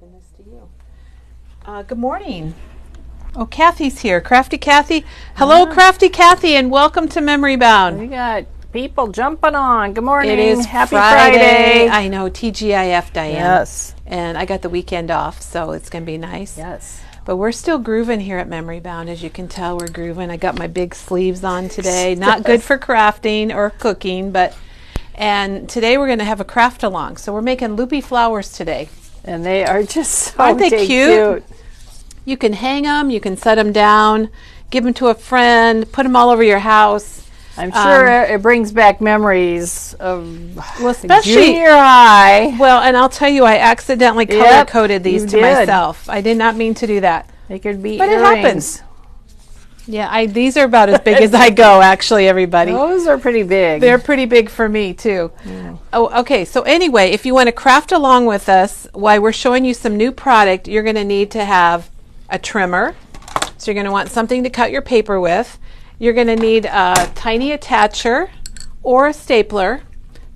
giving this to you. Good morning. Oh, Kathy's here. Crafty Kathy. Hello, Crafty Kathy, and welcome to Memory Bound. We got people jumping on. Good morning. It is Happy Friday. I know, TGIF, Diane. Yes. And I got the weekend off, so it's going to be nice. Yes. But we're still grooving here at Memory Bound. As you can tell, we're grooving. I got my big sleeves on today. Not good for crafting or cooking, and today we're going to have a craft along. So we're making loopy flowers today. And they are just so Aren't they cute? You can hang them, you can set them down, give them to a friend, put them all over your house. I'm sure it brings back memories of especially junior high. Well, and I'll tell you, I accidentally color coded these to myself. I did not mean to do that. They could be but earrings. It happens. Yeah, these are about as big as I go, actually, everybody. Those are pretty big. They're pretty big for me, too. Yeah. Oh, okay. So anyway, if you want to craft along with us while we're showing you some new product, you're going to need to have a trimmer. So you're going to want something to cut your paper with. You're going to need a tiny attacher or a stapler.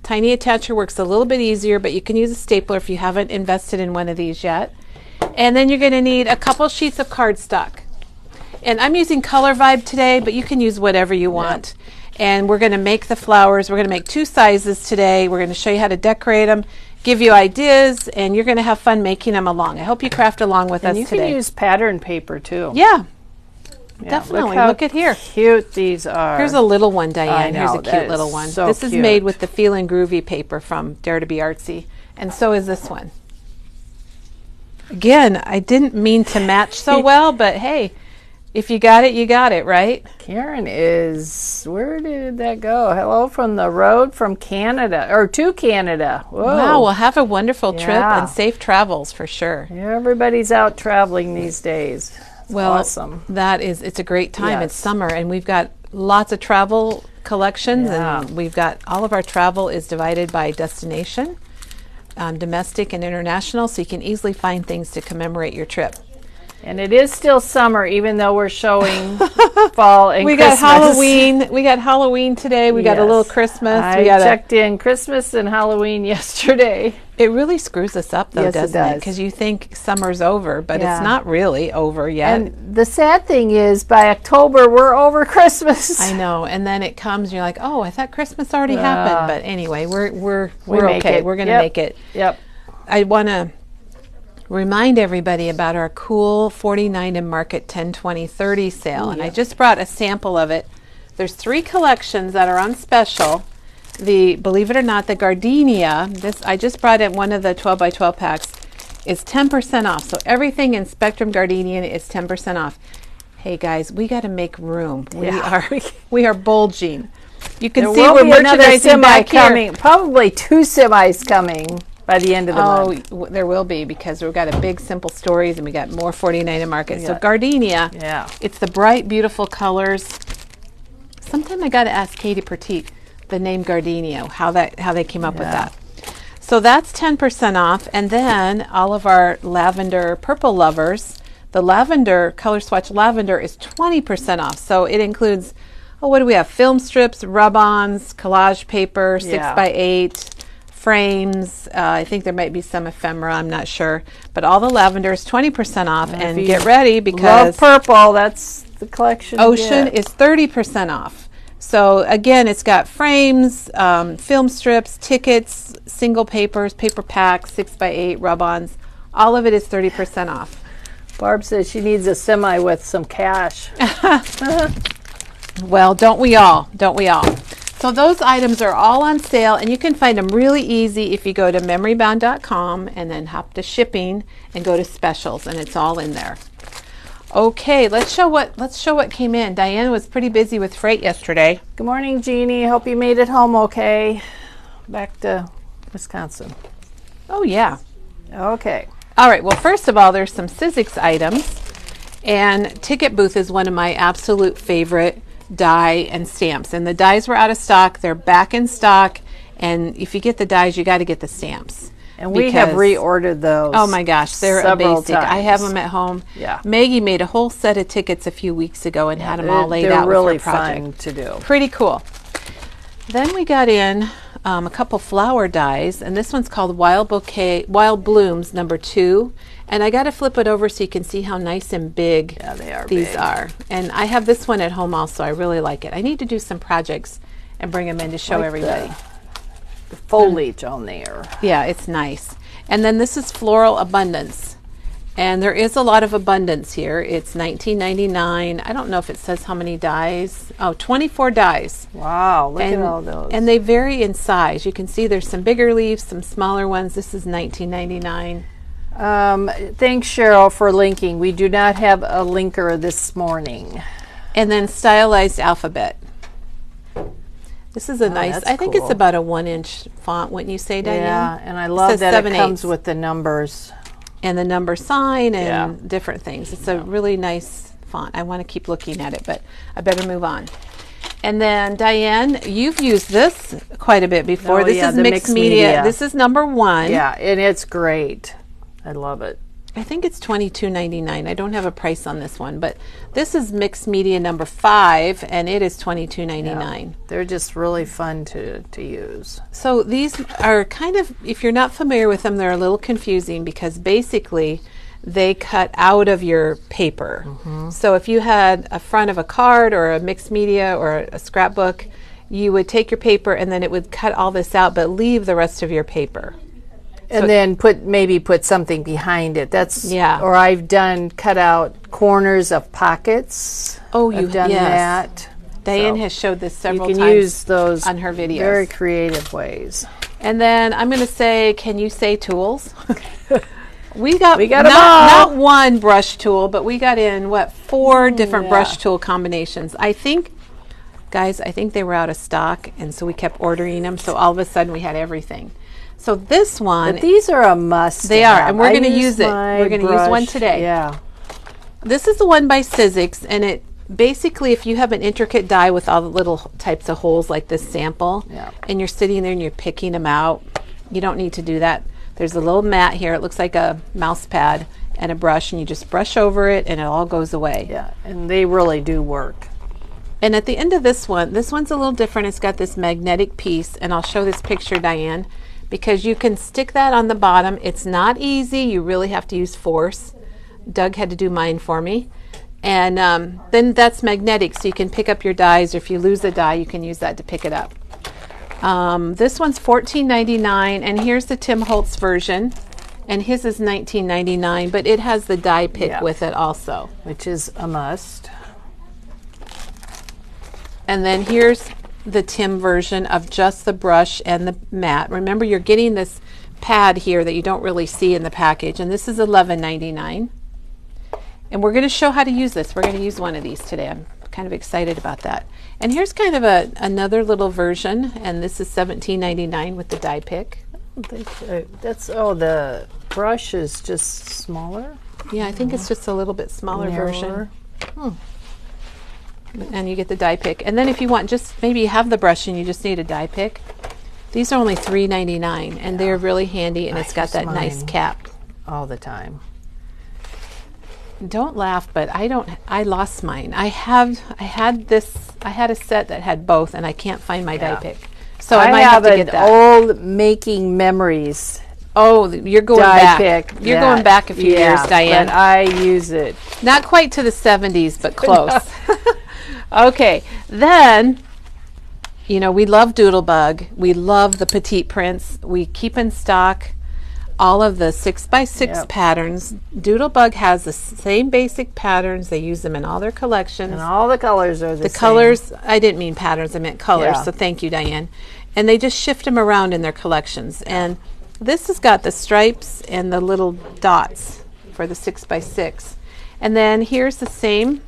Tiny attacher works a little bit easier, but you can use a stapler if you haven't invested in one of these yet. And then you're going to need a couple sheets of cardstock. And I'm using Color Vibe today, but you can use whatever you want. And we're going to make the flowers. We're going to make 2 sizes today. We're going to show you how to decorate them, give you ideas, and you're going to have fun making them along. I hope you craft along with us today. And you can use pattern paper, too. Yeah, definitely. Look at here. Cute these are. Here's a little one, Diane. I know, Here's a cute little one. So this is made with the Feel and Groovy paper from Dare to Be Artsy. And so is this one. Again, I didn't mean to match so well, but hey, if you got it, you got it, right? Karen is, where did that go? Hello from the road from Canada, or to Canada. Whoa. Wow, well, have a wonderful trip and safe travels for sure. Everybody's out traveling these days. It's awesome. It's a great time. It's summer, and we've got lots of travel collections, and we've got all of our travel is divided by destination, domestic and international, so you can easily find things to commemorate your trip. And it is still summer, even though we're showing fall and Christmas. We got Halloween today. We got a little Christmas. I checked in Christmas and Halloween yesterday. It really screws us up, though, doesn't it? Does. Because you think summer's over, but it's not really over yet. And the sad thing is, by October, we're over Christmas. I know. And then it comes, and you're like, oh, I thought Christmas already happened. But anyway, we're okay. We're going to make it. Yep. I want to remind everybody about our cool 49 and Market 10, 20, 30 sale. And I just brought a sample of it. There's 3 collections that are on special. Believe it or not, the gardenia, I just brought in one of the 12 by 12 packs, is 10% off. So everything in Spectrum Gardenia is 10% off. Hey guys, we got to make room. We are bulging. You can see we're merchandising back here. Probably 2 semis coming by the end of the month. Oh, there will be, because we've got a big Simple Stories and we got more 49 and Market. So gardenia, it's the bright, beautiful colors. Sometime I got to ask Katie Petit, the name gardenia, how they came up with that. So that's 10% off, and then all of our lavender purple lovers, the lavender color swatch lavender is 20% off. So it includes, what do we have? Film strips, rub-ons, collage paper, 6x8. Frames. I think there might be some ephemera. I'm not sure, but all the lavender is 20% off. And get ready, because love purple. That's the collection. Ocean is 30% off. So again, it's got frames, film strips, tickets, single papers, paper packs, 6x8, rub-ons. All of it is 30% off. Barb says she needs a semi with some cash. Well, don't we all? Don't we all? So those items are all on sale, and you can find them really easy if you go to memorybound.com and then hop to shipping and go to specials, and it's all in there. Okay, let's show what came in. Diane was pretty busy with freight yesterday. Good morning, Jeannie. Hope you made it home okay. Back to Wisconsin. Oh yeah. Okay. All right. Well, first of all, there's some Sizzix items, and Ticket Booth is one of my absolute favorite die and stamps, and the dies were out of stock. They're back in stock, and if you get the dies, you got to get the stamps. And we have reordered those. Oh my gosh, they're a basic. I have them at home. Yeah. Maggie made a whole set of tickets a few weeks ago and had them all laid out. They're really fun to do. Pretty cool. Then we got in a couple flower dies, and this one's called Wild Blooms #2. And I got to flip it over so you can see how nice and big these are. And I have this one at home also. I really like it. I need to do some projects and bring them in to show everybody. The foliage on there. Yeah, it's nice. And then this is Floral Abundance. And there is a lot of abundance here. It's $19.99. I don't know if it says how many dies. Oh, 24 dies. Wow, look at all those. And they vary in size. You can see there's some bigger leaves, some smaller ones. This is $19.99. Thanks, Cheryl, for linking. We do not have a linker this morning. And then Stylized Alphabet. This is a nice, I think it's about a 1-inch font, wouldn't you say, Diane? Yeah, and I love that it comes with the numbers. And the number sign and different things. It's a really nice font. I want to keep looking at it, but I better move on. And then, Diane, you've used this quite a bit before. This is mixed media. This is #1. Yeah, and it's great. I love it. I think it's $22.99. I don't have a price on this one, but this is mixed media #5, and it is $22.99. Yeah, they're just really fun to use. So these are kind of, if you're not familiar with them, they're a little confusing because basically they cut out of your paper. So if you had a front of a card or a mixed media or a scrapbook, you would take your paper and then it would cut all this out but leave the rest of your paper. And then maybe put something behind it. That's Or I've cut out corners of pockets. Oh, you've done that. Diane has showed this several times. You can use those on her videos. Very creative ways. And then I'm going to say, can you say tools? we got not one brush tool, but we got in 4 different brush tool combinations. I think, guys, they were out of stock, and so we kept ordering them. So all of a sudden we had everything. So this one, but these are a must. They are, and we're going to use it. We're going to use one today. Yeah. This is the one by Sizzix, and it basically, if you have an intricate die with all the little types of holes like this sample, and you're sitting there and you're picking them out, you don't need to do that. There's a little mat here. It looks like a mouse pad and a brush, and you just brush over it, and it all goes away. Yeah, and they really do work. And at the end of this one's a little different. It's got this magnetic piece, and I'll show this picture, Diane, because you can stick that on the bottom. It's not easy. You really have to use force. Doug had to do mine for me. And then that's magnetic, so you can pick up your dies, or if you lose a die, you can use that to pick it up. This one's $14.99, and here's the Tim Holtz version. And his is $19.99, but it has the die pick with it also. Which is a must. And then here's the Tim version of just the brush and the mat. Remember, you're getting this pad here that you don't really see in the package, and this is $11.99. And we're going to show how to use this. We're going to use one of these today. I'm kind of excited about that. And here's kind of another little version, and this is $17.99 with the die pick. The brush is just smaller. Yeah, I think it's just a little bit smaller version. And you get the die pick. And then if you want, just maybe you have the brush and you just need a die pick. These are only $3.99, and they're really handy, and it's got that nice cap. All the time. Don't laugh, but I lost mine. I had a set that had both, and I can't find my die pick. So I might have to get that. Old making memories. Oh, you're going back. You're going back a few years, Diane. But I use it. Not quite to the 70s, but close. Okay, then, we love Doodlebug. We love the petite prints. We keep in stock all of the 6x6 patterns. Doodlebug has the same basic patterns. They use them in all their collections. And all the colors are the same. The colors, I didn't mean patterns, I meant colors, so thank you, Diane. And they just shift them around in their collections. And this has got the stripes and the little dots for the 6x6. And then here's the same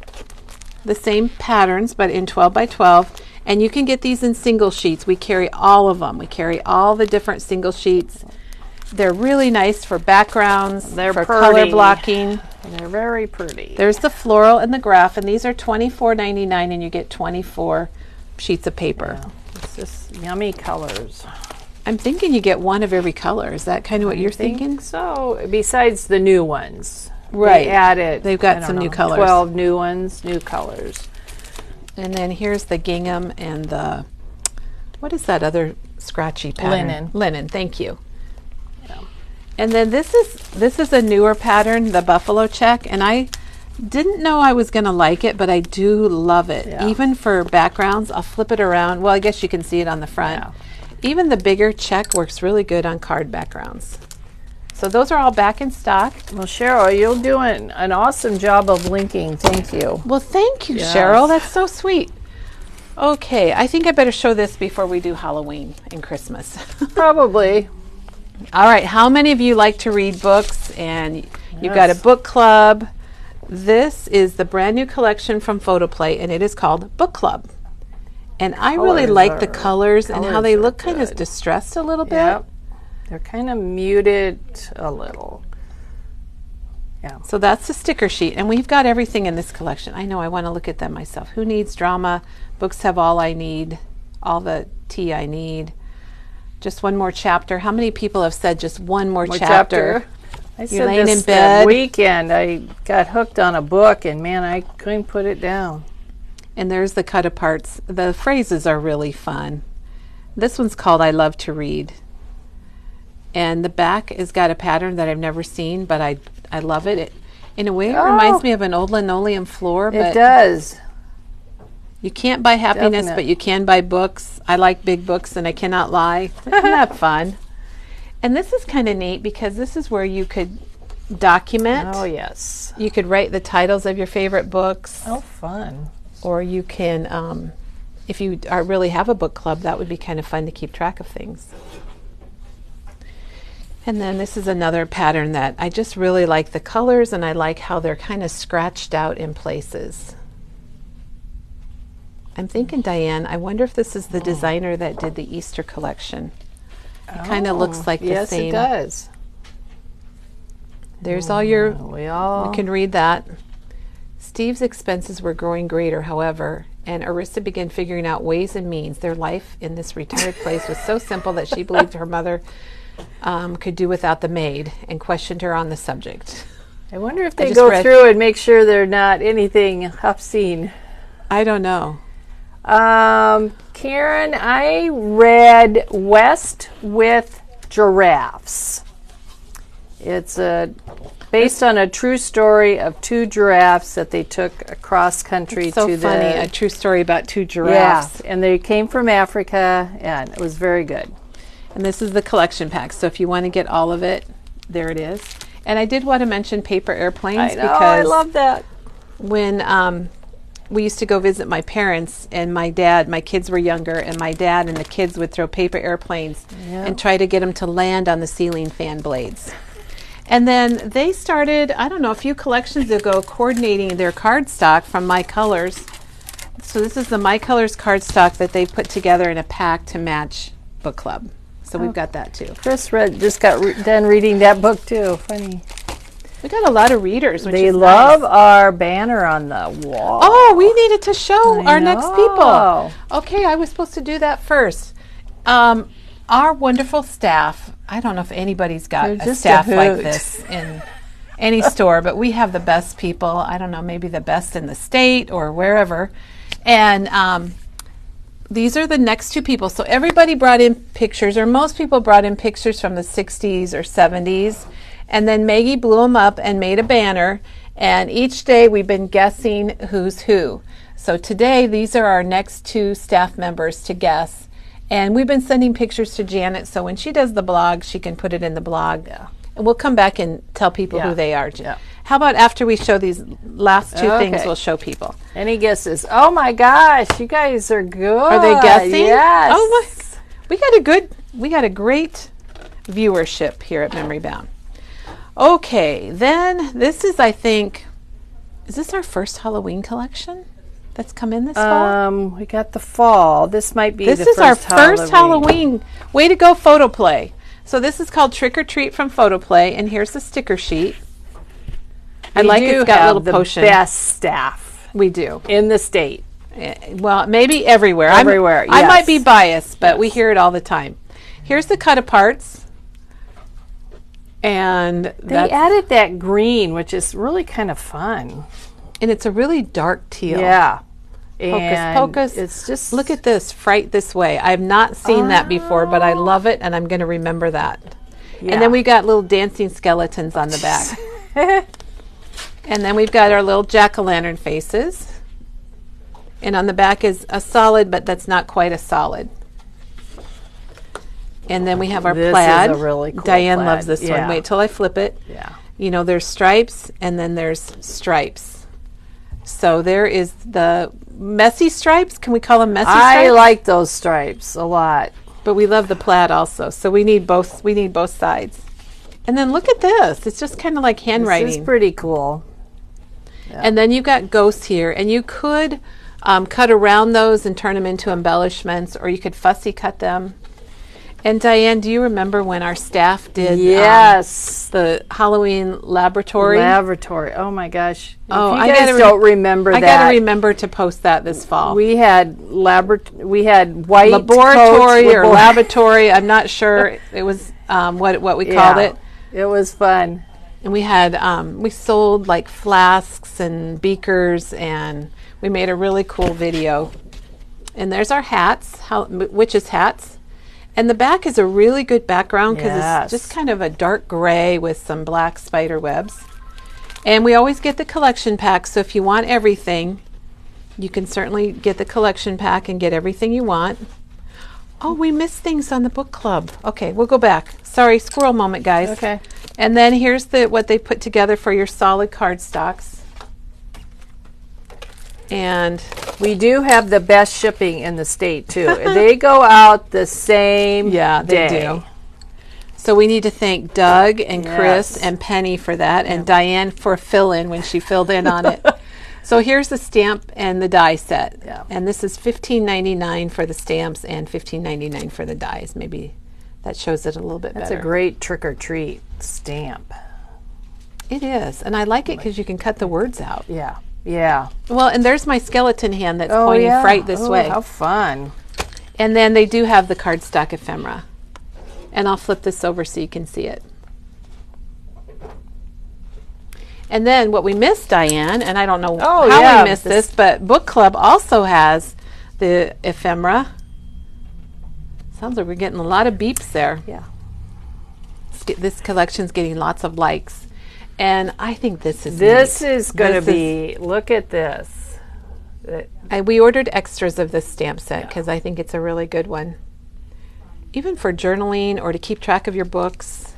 patterns, but in 12x12. And you can get these in single sheets. We carry all of them. We carry all the different single sheets. They're really nice for backgrounds, for color blocking. They're very pretty. There's the floral and the graph, and these are $24.99, and you get 24 sheets of paper. Yeah. It's just yummy colors. I'm thinking you get one of every color. Is that kind of what you're thinking? So, besides the new ones. Right. They added, they've got some new colors. 12 new ones, new colors. And then here's the gingham and the, what is that other scratchy pattern. Linen, thank you. Yeah. And then this is a newer pattern, the buffalo check, and I didn't know I was going to like it, but I do love it. Yeah. Even for backgrounds, I'll flip it around. Well, I guess you can see it on the front. Yeah. Even the bigger check works really good on card backgrounds. So those are all back in stock. Well, Cheryl, you're doing an awesome job of linking. Thank you. Well, thank you, Yes. Cheryl. That's so sweet. Okay, I think I better show this before we do Halloween and Christmas. Probably. All right, how many of you like to read books and you've got a book club? This is the brand new collection from Photoplay, and it is called Book Club. And I really like the colors and how they look kind of distressed a little bit. Yep. They're kind of muted a little. Yeah. So that's the sticker sheet, and we've got everything in this collection. I know I want to look at them myself. Who needs drama? Books have all I need, all the tea I need. Just one more chapter. How many people have said just one more chapter? I You're said laying this in bed. weekend. I got hooked on a book, and man, I couldn't put it down. And there's the cut aparts. The phrases are really fun. This one's called I Love to Read. And the back has got a pattern that I've never seen, but I love it. It in a way, it reminds me of an old linoleum floor. But it does. You can't buy happiness, but you can buy books. I like big books, and I cannot lie. Isn't that fun? And this is kind of neat because this is where you could document. Oh, yes. You could write the titles of your favorite books. Oh, fun. Or you can, if you really have a book club, that would be kind of fun to keep track of things. And then this is another pattern that I just really like the colors, and I like how they're kind of scratched out in places. I'm thinking, Diane, I wonder if this is the designer that did the Easter collection. It kind of looks like the same. Yes, it does. There's all your, We can read that. Steve's expenses were growing greater, however, and Arissa began figuring out ways and means. Their life in this retired place was so simple that she believed her mother could do without the maid, and questioned her on the subject. I wonder if they go through and make sure they're not anything obscene. I don't know. Karen, I read West with Giraffes. It's based on a true story of two giraffes that they took across country it's so to funny, a true story about two giraffes. Yeah, and they came from Africa, and it was very good. And this is the collection pack, so if you want to get all of it, there it is. And I did want to mention paper airplanes. I know, because I love that. When we used to go visit my parents, and my kids were younger, and my dad and the kids would throw paper airplanes and try to get them to land on the ceiling fan blades. And then they started, I don't know, a few collections ago, coordinating their cardstock from My Colors. So this is the My Colors cardstock that they put together in a pack to match book club. So we've got that too. Chris just got done reading that book too. Funny. We got a lot of readers, which they is love nice. our banner on the wall. Oh, we needed to show our next know. people. Okay, I was supposed to do that first. Our wonderful staff. I don't know if anybody's got a staff like this in any store, but we have the best people. I don't know, maybe the best in the state or wherever. And these are the next two people. So everybody brought in pictures, or most people brought in pictures from the 60s or 70s. And then Maggie blew them up and made a banner. And each day we've been guessing who's who. So today, these are our next two staff members to guess. And we've been sending pictures to Janet, so when she does the blog, she can put it in the blog. Yeah. And we'll come back and tell people who they are. Yeah. How about after we show these last two things, we'll show people. Any guesses? Oh my gosh, you guys are good. Are they guessing? Yes. Oh my, we got a great viewership here at Memory Bound. Okay, then this is, I think, is this our first Halloween collection that's come in this fall? We got the fall. This might be this is our first Halloween. Way to go, Photoplay. So this is called Trick or Treat from Photoplay, and here's the sticker sheet. I like it's got little potion. Best staff. We do. In the state. Well, maybe everywhere. Everywhere, I might be biased, but we hear it all the time. Here's the cut aparts. And they added that green, which is really kind of fun. And it's a really dark teal. Yeah. And Pocus. it's just, look at this, Fright This Way. I've not seen that before, but I love it, and I'm going to remember that. Yeah. And then we got little dancing skeletons on the back. And then we've got our little jack-o'-lantern faces. And on the back is a solid, but that's not quite a solid. And then we have our plaid. This is a really cool Diane plaid. loves this one. Wait till I flip it. Yeah. You know, there's stripes, and then there's stripes. So there is the messy stripes. Can we call them messy stripes? I like those stripes a lot. But we love the plaid also. So we need both. We need both sides. And then look at this. It's just kind of like handwriting. This is pretty cool. Yeah. And then you've got ghosts here, and you could cut around those and turn them into embellishments, or you could fussy cut them. And Diane, do you remember when our staff did yes, the Halloween laboratory? Oh my gosh! Oh, if you guys don't remember that. I got to remember to post that this fall. We had white laboratory coats, or laboratory. I'm not sure. It was what we called it. It was fun. And we had we sold like flasks and beakers, and we made a really cool video. And there's our hats, witches' hats. And the back is a really good background because it's just kind of a dark gray with some black spider webs. And we always get the collection pack, so if you want everything, you can certainly get the collection pack and get everything you want. Oh, we missed things on the book club. Okay, we'll go back. Sorry, squirrel moment, guys. Okay. And then here's what they put together for your solid cardstocks. And we do have the best shipping in the state too. They go out the same day. They do. So we need to thank Doug and Chris and Penny for that, and Diane for fill-in when she filled in on it. So here's the stamp and the die set. Yeah. And this is $15.99 for the stamps and $15.99 for the dies. Maybe that shows it a little bit better. That's a great trick-or-treat stamp. It is. And I like it because you can cut the words out. Yeah. Yeah. Well, and there's my skeleton hand that's pointing Fright This Way. How fun. And then they do have the cardstock ephemera. And I'll flip this over so you can see it. And then what we missed, Diane, and I don't know how we missed this, but Book Club also has the ephemera. Sounds like we're getting a lot of beeps there. Yeah. This collection's getting lots of likes. And I think this is going to be, look at this. We ordered extras of this stamp set because I think it's a really good one. Even for journaling or to keep track of your books.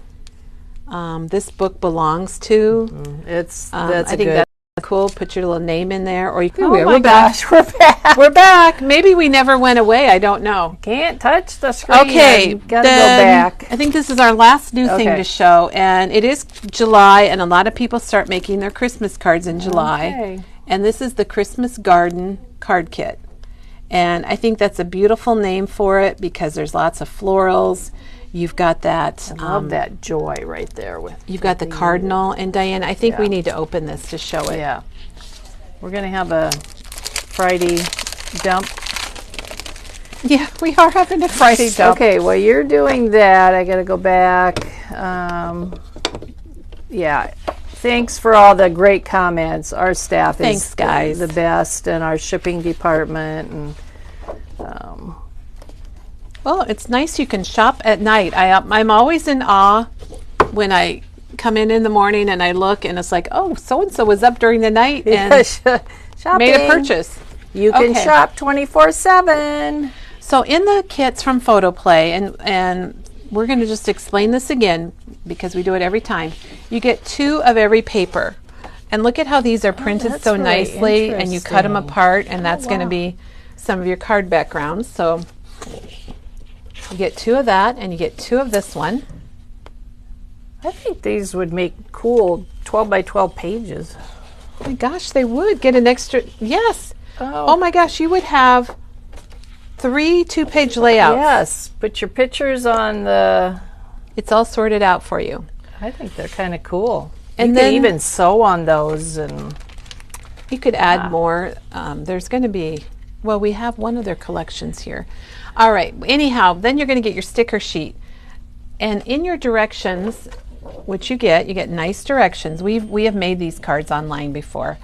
This book belongs to. That's I think that's cool. Put your little name in there, or you can. Oh my gosh, we're back. We're back. Maybe we never went away. I don't know. Can't touch the screen. Okay, gotta go back. I think this is our last new thing to show, and it is July, and a lot of people start making their Christmas cards in July. Okay. And this is the Christmas Garden card kit, and I think that's a beautiful name for it because there's lots of florals. You've got that. I love that joy right there. You've got the cardinal. And Diane, I think we need to open this to show it. Yeah. We're going to have a Friday dump. Yeah, we are having a Friday dump. Okay, while you're doing that, I got to go back. Yeah. Thanks for all the great comments. Our staff is guys. The best, and our shipping department. And well, it's nice you can shop at night. I'm always in awe when I come in the morning and I look and it's like, oh, so-and-so was up during the night and made a purchase. You can shop 24/7. So in the kits from Photoplay, and we're going to just explain this again because we do it every time. You get 2 of every paper. And look at how these are printed so really nicely, and you cut them interesting. apart, and that's going to be some of your card backgrounds. So you get 2 of that, and you get 2 of this one. I think these would make cool 12 by 12 pages. Oh my gosh, they would get an extra. Yes. Oh my gosh, you would have 3 2-page layouts. Yes, put your pictures on the. It's all sorted out for you. I think they're kind of cool. And you then can even sew on those, and you could add more. There's going to be. Well, we have one of their collections here. All right. Anyhow, then you're going to get your sticker sheet, and in your directions, which you get nice directions. We have made these cards online before,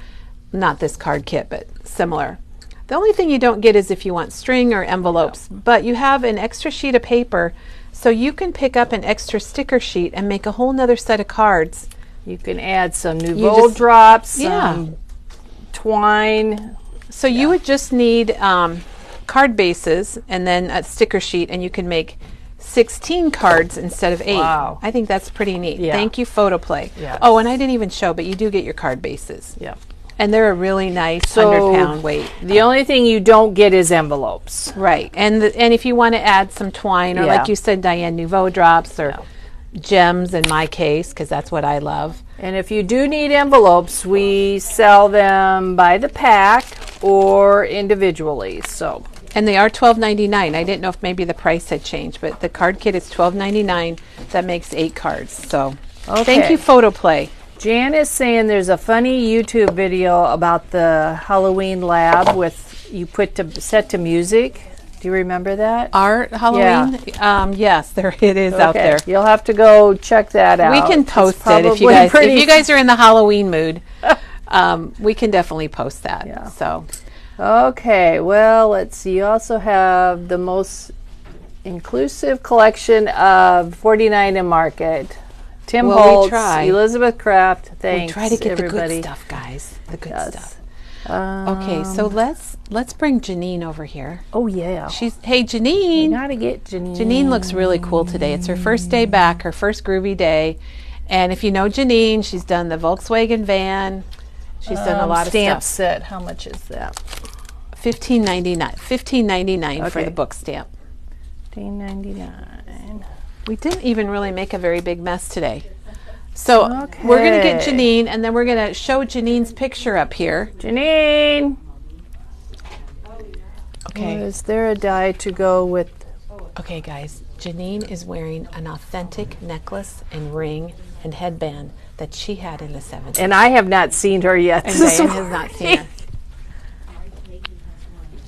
not this card kit, but similar. The only thing you don't get is if you want string or envelopes, but you have an extra sheet of paper, so you can pick up an extra sticker sheet and make a whole nother set of cards. You can add some Nouveau drops, Yeah. some twine. So you would just need card bases and then a sticker sheet, and you can make 16 cards instead of 8. Wow. I think that's pretty neat. Yeah. Thank you, Photoplay. Yes. Oh, and I didn't even show, but you do get your card bases. Yeah. And they're a really nice So 100-pound weight. the only thing you don't get is envelopes. Right. And if you want to add some twine, or Yeah. like you said, Diane, Nouveau drops, or gems in my case, because that's what I love. And if you do need envelopes, we sell them by the pack or individually. So And they are $12.99. I didn't know if maybe the price had changed, but the card kit is $12.99. That makes 8 cards. So thank Okay. you, Photoplay. Jan is saying there's a funny YouTube video about the Halloween lab with you put to set to music. Do you remember that? Art Halloween? Yes, there it is out there. You'll have to go check that out. We can It's post it if probably if pretty- you guys are in the Halloween mood. We can definitely post that. Yeah. So Okay, well, let's see. You also have the most inclusive collection of 49 and Market. Tim Well, we Holtz, try. Elizabeth Kraft. Thanks, we try to get everybody. the good stuff, guys. The good Yes. stuff. Okay, so let's bring Janine over here. Oh yeah. Hey Janine. Gotta get Janine. Janine looks really cool today. It's her first day back, her first groovy day. And if you know Janine, she's done the Volkswagen van. She's done a lot of stamp stuff. set. How much is that? $15.99 for Okay. the book stamp. $15.99. We didn't even really make a very big mess today. So we're going to get Okay. Janine, and then we're going to show Janine's picture up here. Janine. Okay. Is there a die to go with? Okay, guys. Janine is wearing an authentic necklace and ring and headband that she had in the 70s. And I have not seen her yet. And Diane has not seen her.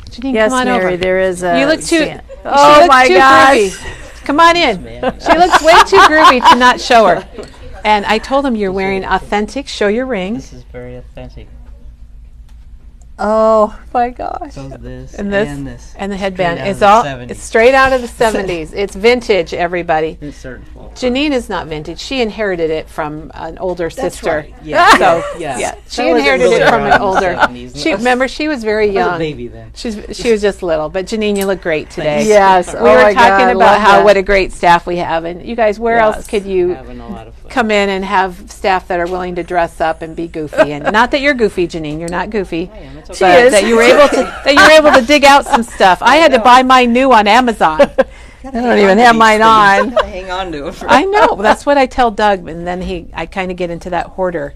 Janine, Yes, come on Mary, over. there is a. You look too. stand. she Oh looks my too gosh! groovy. Come on in. She looks way too groovy to not show her. And I told him you're wearing authentic. Show your ring. This is very authentic. Oh my gosh! So this And this. and this. And the headband. Straight out It's of the all. 70s. It's straight out of the 70s. It's vintage, everybody. It's certain fault. Janine is not vintage. She inherited it from an older sister. right. Yeah. So Yeah. she I wasn't inherited really it from an around in the older. 70s. She remember she was very I was young. a baby then. She was just little. But Janine, you look great today. Yes. We oh were my talking God, about love how that. what a great staff we have, and you guys, where else Yes. could you Having a lot of fun. come in and have staff that are willing to dress up and be goofy? And not that you're goofy, Janine. You're not goofy. I am. It's She okay. is. That you were able to dig out some stuff. I had to buy mine new on Amazon. I don't even have mine on. Hang on to it. For I know. That's what I tell Doug, and then I kind of get into that hoarder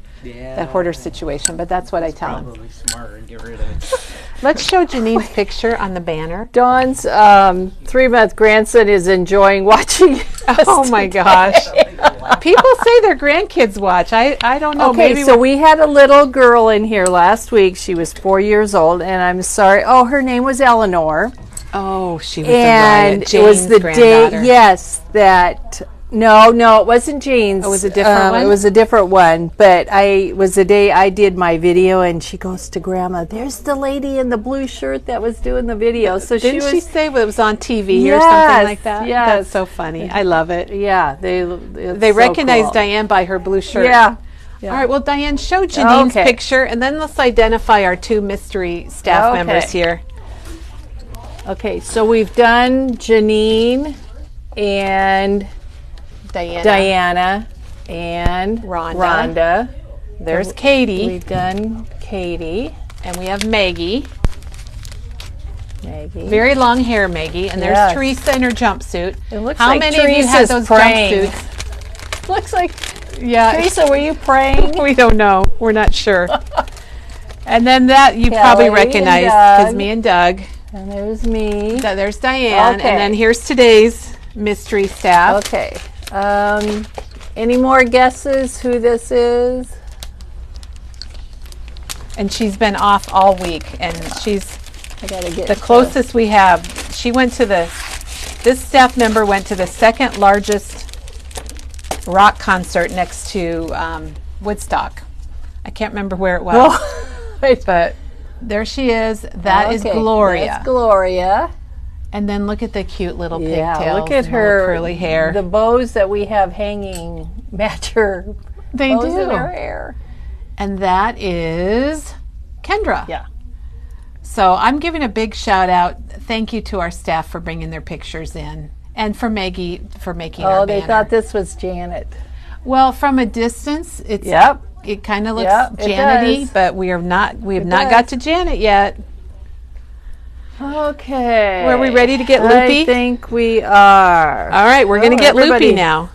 situation. But that's what I tell him. Probably smarter and get rid of it. Let's show Janine's picture on the banner. Dawn's 3-month grandson is enjoying watching. Oh my gosh! People say their grandkids watch. I don't know. Okay, Maybe so we had a little girl in here last week. She was 4 years old, and I'm sorry. Oh, her name was Eleanor, oh, she was and a it was Jane's the granddaughter. day. Yes, that. No, it wasn't Jane's. Oh, it was a different one? It was a different one, but it was the day I did my video, and she goes to Grandma. There's the lady in the blue shirt that was doing the video. So Didn't she she was. say it was on TV or Yes, something like that? yes. That's so funny. I love it. Yeah, They so recognized cool. Diane by her blue shirt. Yeah. All right, well, Diane, show Janine's Okay. picture, and then let's identify our 2 mystery staff Okay. members here. Okay, so we've done Janine and Diana and Rhonda. There's Katie, We've done Katie, and we have Maggie. Maggie. Very long hair, Maggie. And there's Yes. Teresa in her jumpsuit. It looks How like many of you had Teresa's those praying. jumpsuits? Looks like Yeah, Teresa. Were you praying? we don't know. We're not sure. And then that you probably Kellie and recognize because Doug. me and Doug. And there's me. There's Diane, Okay. and then here's today's mystery staff. Okay. Any more guesses who this is? And she's been off all week, and she's I gotta get the closest we have. She went to this staff member went to the second largest rock concert next to Woodstock. I can't remember where it was, Oh, but There she is. That is Okay, Gloria. That's Gloria. And then look at the cute little pigtails. Yeah, look at and her curly hair. The bows that we have hanging match her They bows do. in her hair. And that is Kendra. Yeah. So I'm giving a big shout out. Thank you to our staff for bringing their pictures in, and for Maggie for making our Oh, they banner. thought this was Janet. Well, from a distance, it's Yep. it kind of looks Yep, it Janet-y, does. but we have not It got does. to Janet yet. Okay. Were we ready to get loopy? I think we are. All right, we're going to get everybody. loopy now.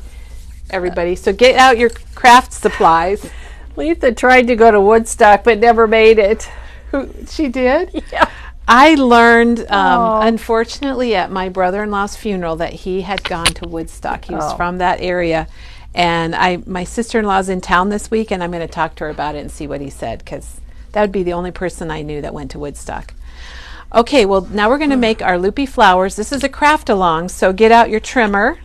Everybody, so get out your craft supplies. Letha tried to go to Woodstock but never made it. She did? Yeah. I learned, unfortunately, at my brother-in-law's funeral that he had gone to Woodstock. He was from that area. And my sister-in-law's in town this week, and I'm going to talk to her about it and see what he said, because that would be the only person I knew that went to Woodstock. Okay, well, now we're going to make our loopy flowers. This is a craft-along, so get out your trimmer.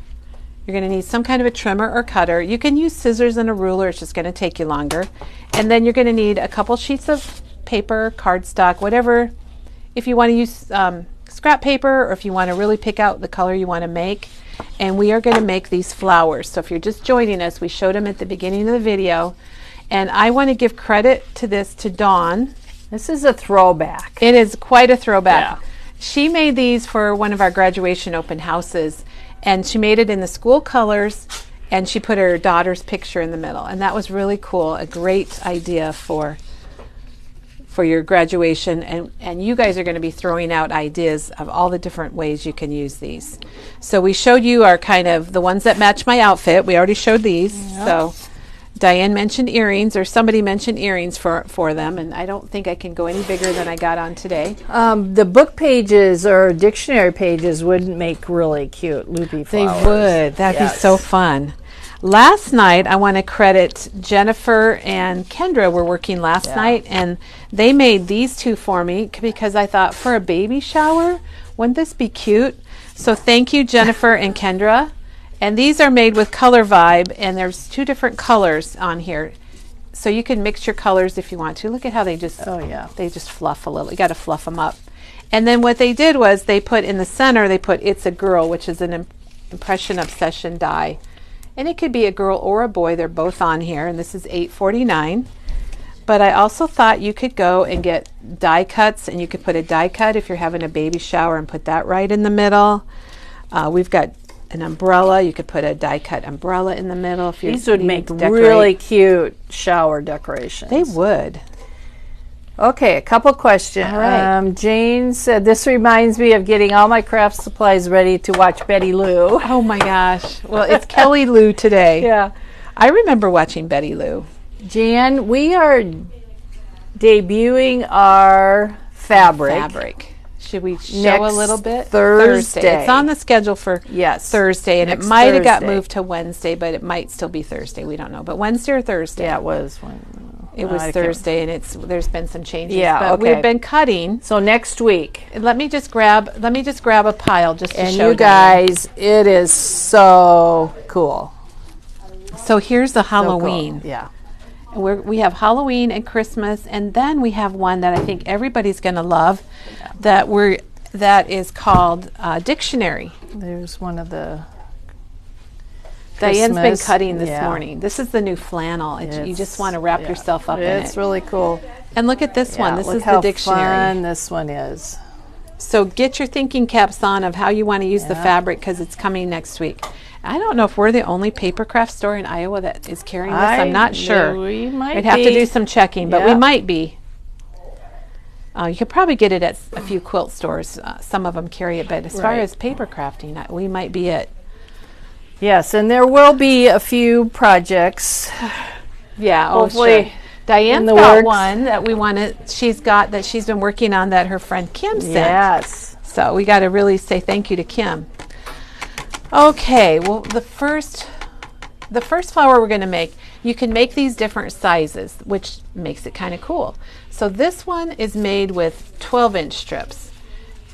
You're going to need some kind of a trimmer or cutter. You can use scissors and a ruler. It's just going to take you longer. And then you're going to need a couple sheets of paper, cardstock, whatever. If you want to use scrap paper, or if you want to really pick out the color you want to make. And we are going to make these flowers. So if you're just joining us, we showed them at the beginning of the video. And I want to give credit to this to Dawn. This is a throwback. It is quite a throwback. Yeah. She made these for one of our graduation open houses, and she made it in the school colors, and she put her daughter's picture in the middle, and that was really cool. A great idea for your graduation, and you guys are going to be throwing out ideas of all the different ways you can use these. So we showed you our kind of the ones that match my outfit. We already showed these. Yep. So Diane mentioned earrings, or somebody mentioned earrings for them, and I don't think I can go any bigger than I got on today. The book pages or dictionary pages would make really cute loopy flowers. They would. That'd be so fun. Last night, I want to credit Jennifer and Kendra were working last night, and they made these two for me because I thought, for a baby shower, wouldn't this be cute? So thank you, Jennifer and Kendra. And these are made with Color Vibe, and there's two different colors on here. So you can mix your colors if you want to. Look at how they just they just fluff a little. You got to fluff them up. And then what they did was they put in the center, they put It's a Girl, which is an Impression Obsession die. And it could be a girl or a boy. They're both on here, and this is $8.49. But I also thought you could go and get die cuts, and you could put a die cut if you're having a baby shower and put that right in the middle. We've got an umbrella. You could put a die cut umbrella in the middle. If These would make really cute shower decorations. They would. Okay, a couple questions. All right. Jane said, this reminds me of getting all my craft supplies ready to watch Betty Lou. Oh my gosh. Well, it's Kelly Lou today. Yeah. I remember watching Betty Lou. Jan, we are debuting our fabric. Should we show a little bit? Thursday. It's on the schedule for Thursday, and it might have got moved to Wednesday, but it might still be Thursday. We don't know. But Wednesday or Thursday? Yeah, it was. It was Thursday, and there's been some changes. Yeah, but we've been cutting. So next week. Let me just grab a pile just to show you. And you guys, it is so cool. So here's the Halloween. So cool. Yeah. We have Halloween and Christmas, and then we have one that I think everybody's going to love. That is called Dictionary. There's one of the Diane's been Christmas. cutting this morning. This is the new flannel. You just want to wrap yourself up in it. It's really cool. And look at this one. This look is how the dictionary. fun this one is. So get your thinking caps on of how you want to use the fabric, because it's coming next week. I don't know if we're the only paper craft store in Iowa that is carrying this. I'm not sure. We might We'd have to do some checking, but we might be. You could probably get it at a few quilt stores. Some of them carry it, but as far as paper crafting, we might be it. Yes, and there will be a few projects. Yeah, hopefully. Sure. Diane's the got works. one that we want to. She's been working on that her friend Kim sent. Yes. So we got to really say thank you to Kim. Okay, well the first flower we're going to make, you can make these different sizes, which makes it kind of cool. So this one is made with 12-inch strips.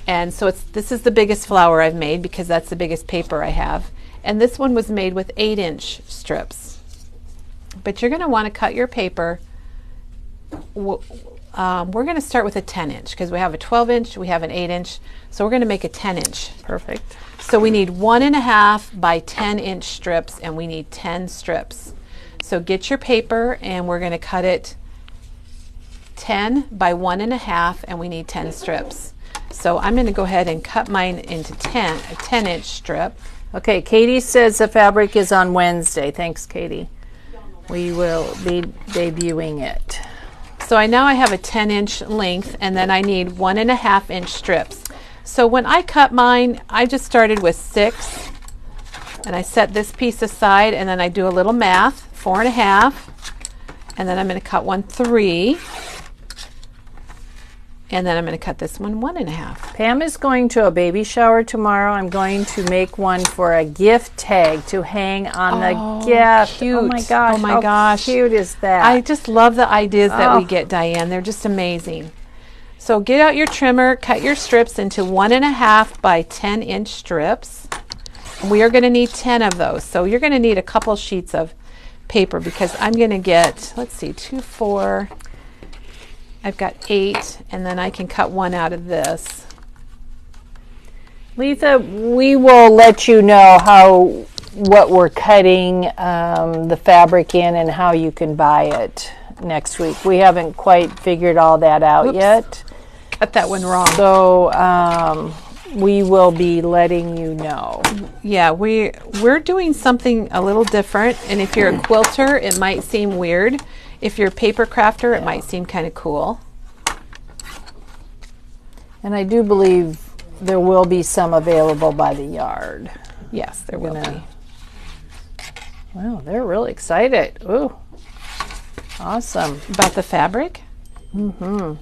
And so this is the biggest flower I've made because that's the biggest paper I have. And this one was made with 8-inch strips. But you're going to want to cut your paper we're going to start with a 10-inch because we have a 12-inch, we have an 8-inch, so we're going to make a 10-inch. Perfect. So we need 1.5 by 10-inch strips, and we need 10 strips. So get your paper, and we're going to cut it 10 by 1.5, and we need 10 strips. So I'm going to go ahead and cut mine into a 10-inch strip. Okay, Katie says the fabric is on Wednesday. Thanks, Katie. We will be debuting it. So I have a 10-inch length, and then I need 1.5-inch strips. So when I cut mine, I just started with 6, and I set this piece aside, and then I do a little math, 4.5, and then I'm going to cut one 3, and then I'm going to cut this one 1.5. Pam is going to a baby shower tomorrow. I'm going to make one for a gift tag to hang on the gift. Cute. Oh my gosh. Oh my how gosh. cute is that? I just love the ideas that we get, Diane. They're just amazing. So get out your trimmer, cut your strips into 1.5 by 10-inch strips. We are going to need 10 of those. So you're going to need a couple sheets of paper because I'm going to get, let's see, 2, 4, I've got 8, and then I can cut one out of this. Letha, we will let you know what we're cutting the fabric in and how you can buy it next week. We haven't quite figured all that out yet. Cut that one wrong. So we will be letting you know. Yeah, we're doing something a little different, and if you're a quilter, it might seem weird. If you're a paper crafter, it might seem kind of cool. And I do believe there will be some available by the yard. Yes, there will be. Wow, they're really excited. Ooh, awesome. About the fabric? Mm-hmm.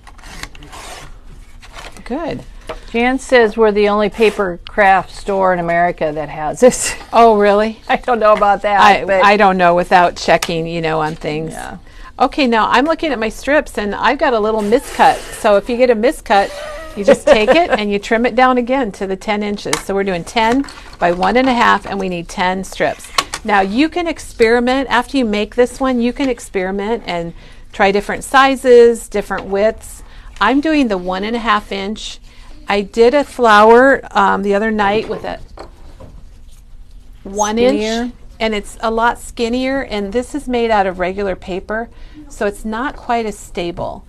Good. Jan says we're the only paper craft store in America that has this. Oh, really? I don't know about that. I don't know without checking, on things. Yeah. Okay, now I'm looking at my strips, and I've got a little miscut. So if you get a miscut, you just take it and you trim it down again to the 10 inches. So we're doing 10 by 1.5, and we need 10 strips. Now you can experiment. After you make this one, you can experiment and try different sizes, different widths. I'm doing the 1.5 inch. I did a flower the other night with a 1 inch, and it's a lot skinnier, and this is made out of regular paper, so it's not quite as stable.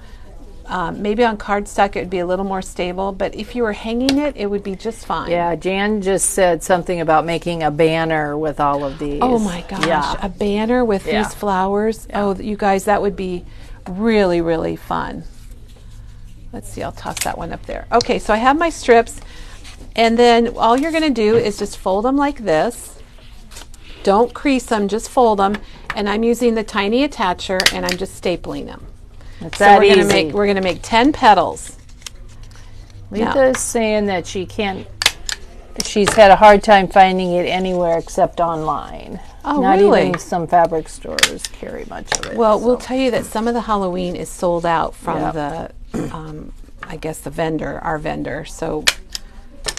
Maybe on cardstock it would be a little more stable, but if you were hanging it, it would be just fine. Yeah, Jan just said something about making a banner with all of these. Oh my gosh, a banner with these flowers. Yeah. Oh, you guys, that would be really, really fun. Let's see, I'll toss that one up there. Okay, so I have my strips, and then all you're going to do is just fold them like this. Don't crease them, just fold them, and I'm using the tiny attacher, and I'm just stapling them. It's so that we're easy. We're going to make 10 petals. Letha is saying that she's had a hard time finding it anywhere except online. Oh, Not really? even some fabric stores carry much of it. Well, we'll tell you that some of the Halloween is sold out from the, I guess, the vendor, our vendor. So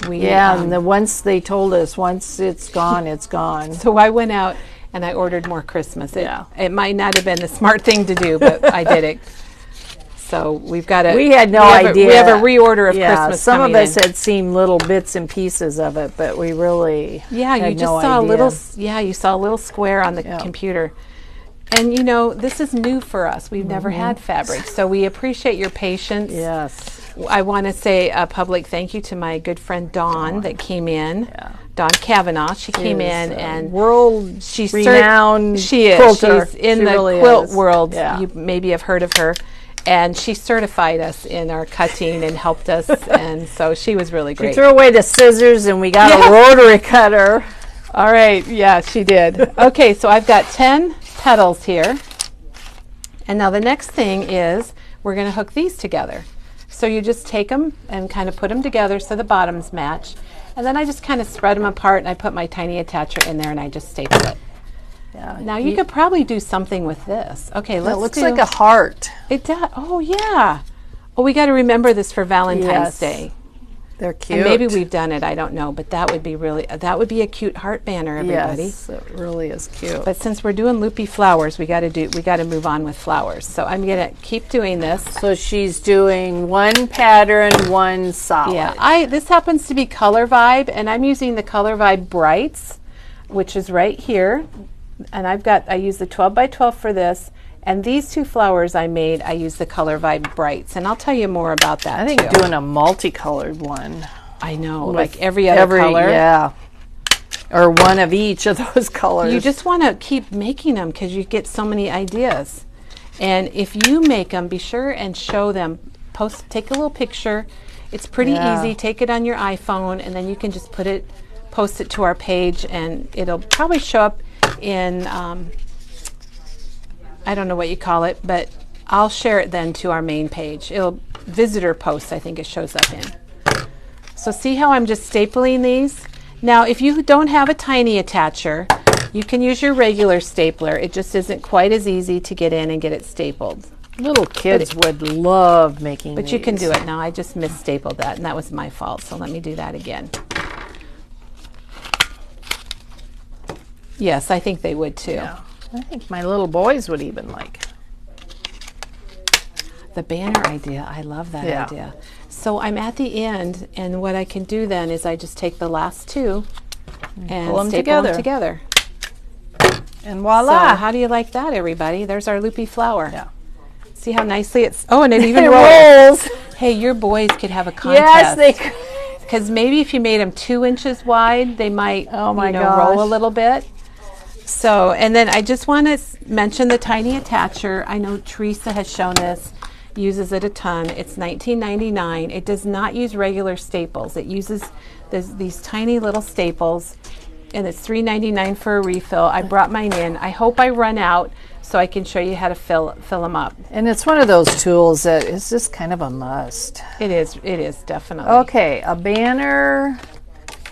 we and once they told us, once it's gone, it's gone. So I went out and I ordered more Christmas. It might not have been the smart thing to do, but I did it. So we've got a. We had no idea. We have a reorder of Christmas. Some coming of us in. had seen little bits and pieces of it, but we really had you just no saw idea. a little. Yeah, you saw a little square on the computer, and this is new for us. We've never had fabric, so we appreciate your patience. Yes. I want to say a public thank you to my good friend Dawn that came in. Yeah. Dawn Kavanaugh. She came in and world she's renowned. She is. Quilter. She's in the really quilt is. world. Yeah. You maybe have heard of her. And she certified us in our cutting and helped us, and so she was really great. She threw away the scissors, and we got a rotary cutter. All right, yeah, she did. Okay, so I've got 10 petals here, and now the next thing is we're going to hook these together. So you just take them and kind of put them together so the bottoms match, and then I just kind of spread them apart, and I put my tiny attacher in there, and I just staple it. Yeah. Now you could probably do something with this. Okay, let's. It looks like a heart. It does. Oh yeah. Oh, we got to remember this for Valentine's Day. They're cute. And maybe we've done it, I don't know, but that would be a cute heart banner, everybody. Yes, it really is cute. But since we're doing loopy flowers, we got to move on with flowers. So I'm going to keep doing this. So she's doing one pattern, one solid. Yeah, this happens to be Color Vibe, and I'm using the Color Vibe Brights, which is right here. And I use the 12 by 12 for this. And these two flowers I use the Color Vibe Brights. And I'll tell you more about that, I think doing a multicolored one. I know, like every other color. Yeah. Or one of each of those colors. You just want to keep making them because you get so many ideas. And if you make them, be sure and show them. Take a little picture. It's pretty easy. Take it on your iPhone, and then you can just post it to our page, and it'll probably show up in... I don't know what you call it, but I'll share it then to our main page. Visitor posts, I think it shows up in. So see how I'm just stapling these? Now, if you don't have a tiny attacher, you can use your regular stapler. It just isn't quite as easy to get in and get it stapled. Little kids would love making But these. you can do it now. I just misstapled that, and that was my fault. So let me do that again. Yes, I think they would too. Yeah. I think my little boys would even like. The banner idea, I love that idea. So I'm at the end, and what I can do then is I just take the last two and pull them staple them together. And So voila. how do you like that, everybody? There's our loopy flower. Yeah. See how nicely it's... Oh, and it even It rolls. rolls. Hey, your boys could have a contest. Yes, they could. Because maybe if you made them 2 inches wide, they might roll a gosh. little bit. So, and then I just want to mention the tiny attacher. I know Teresa has shown this, uses it a ton. It's $19.99. It does not use regular staples. It uses these tiny little staples, and it's $3.99 for a refill. I brought mine in. I hope I run out so I can show you how to fill them up. And it's one of those tools that is just kind of a must. It is definitely. Okay, a banner.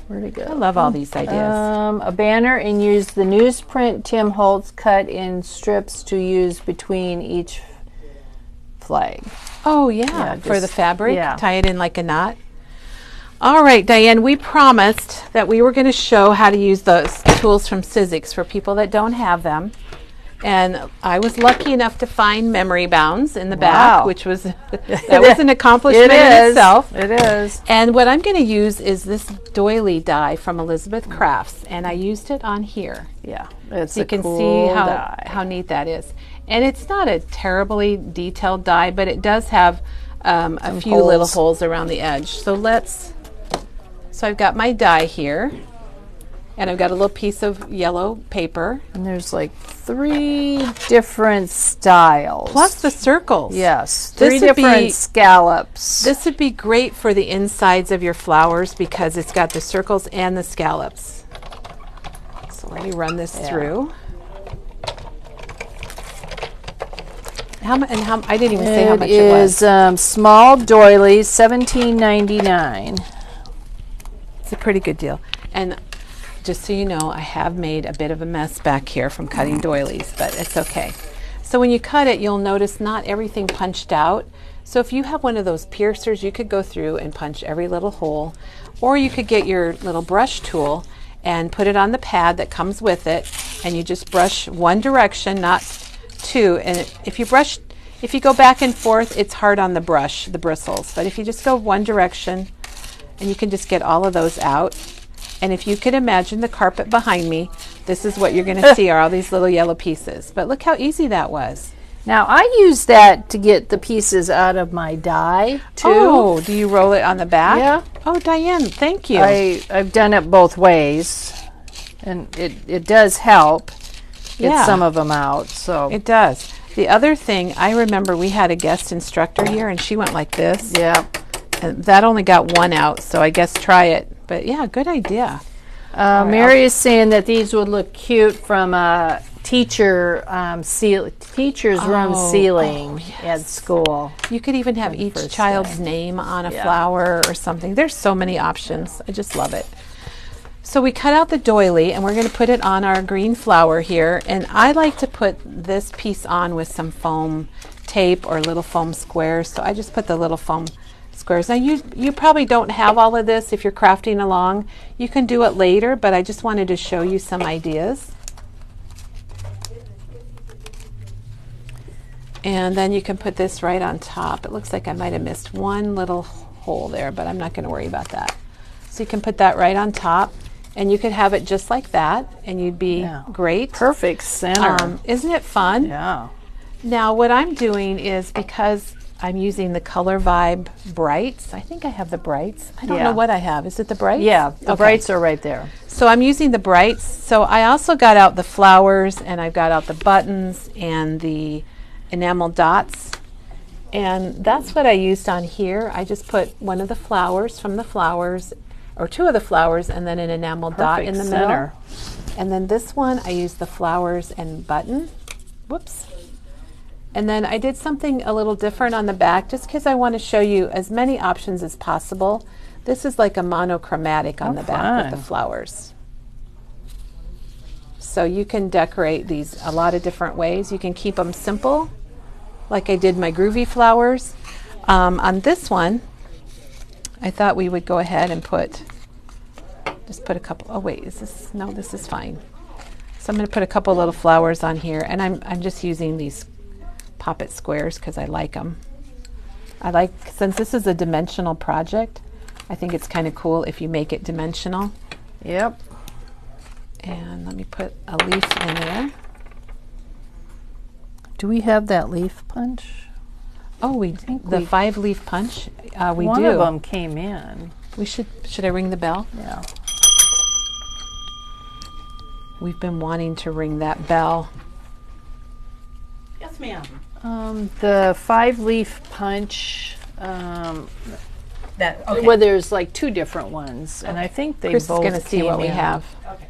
Where'd it go? I love all these ideas. A banner, and use the newsprint Tim Holtz cut in strips to use between each flag. Oh yeah, for the just- fabric, yeah. tie it in like a knot. All right, Diane, we promised that we were going to show how to use those tools from Sizzix for people that don't have them. And I was lucky enough to find memory bounds in the back, which was that was an accomplishment in itself. It is. And what I'm going to use is this doily die from Elizabeth Crafts, and I used it on here. Yeah, it's So you can see how neat that is. And it's not a terribly detailed die, but it does have a few little holes around the edge. So I've got my die here, and I've got a little piece of yellow paper. And there's like 3 different styles. Plus the circles. Yes, This 3 would be- different scallops. This would be great for the insides of your flowers because it's got the circles and the scallops. So let me run this through. I didn't even say how much it was. It is small doily, $17.99. It's a pretty good deal. And just so you know, I have made a bit of a mess back here from cutting doilies, but it's okay. So when you cut it, you'll notice not everything punched out. So if you have one of those piercers, you could go through and punch every little hole, or you could get your little brush tool and put it on the pad that comes with it, and you just brush one direction, not 2. And if you go back and forth, it's hard on the brush, the bristles. But if you just go one direction, and you can just get all of those out. And if you could imagine the carpet behind me, this is what you're going to see are all these little yellow pieces. But look how easy that was. Now I use that to get the pieces out of my die too. Oh, do you roll it on the back? Yeah. Oh, Diane, thank you. I've done it both ways, and it does help get some of them out. So it does. The other thing, I remember we had a guest instructor here, and she went like this. yeah. And that only got one out, so I guess try it. But yeah, good idea. Mary is saying that these would look cute from a teacher's room ceiling at school. You could even have each child's name on a flower or something. There's so many options. I just love it. So we cut out the doily, and we're going to put it on our green flower here. And I like to put this piece on with some foam tape or little foam squares. So I just put the little foam squares. Now you probably don't have all of this if you're crafting along. You can do it later, but I just wanted to show you some ideas. And then you can put this right on top. It looks like I might have missed one little hole there, but I'm not going to worry about that. So you can put that right on top, and you could have it just like that, and you'd be great. Perfect center. Isn't it fun? Yeah. Now what I'm doing is, because I'm using the Color Vibe Brights. I think I have the Brights. I don't know what I have. Is it the Brights? Yeah, the Brights are right there. So I'm using the Brights. So I also got out the flowers, and I've got out the buttons and the enamel dots. And that's what I used on here. I just put one of the flowers from the flowers, or two of the flowers, and then an enamel dot in the middle. And then this one, I used the flowers and button. Whoops. And then I did something a little different on the back, just because I want to show you as many options as possible. This is like a monochromatic on the back with the flowers. So you can decorate these a lot of different ways. You can keep them simple, like I did my groovy flowers. On this one, I thought we would go ahead and just put a couple. Oh wait, no, this is fine. So I'm going to put a couple little flowers on here, and I'm just using these Pop-It squares because I like them. Since this is a dimensional project, I think it's kind of cool if you make it dimensional. Yep. And let me put a leaf in there. Do we have that leaf punch? Oh, the 5-leaf punch. We do. One of them came in. We should I ring the bell? Yeah. We've been wanting to ring that bell. Yes, ma'am. The 5-leaf punch. Okay. Well, there's like 2 different ones, and I think they Chris both is going to see what we in. have. Okay.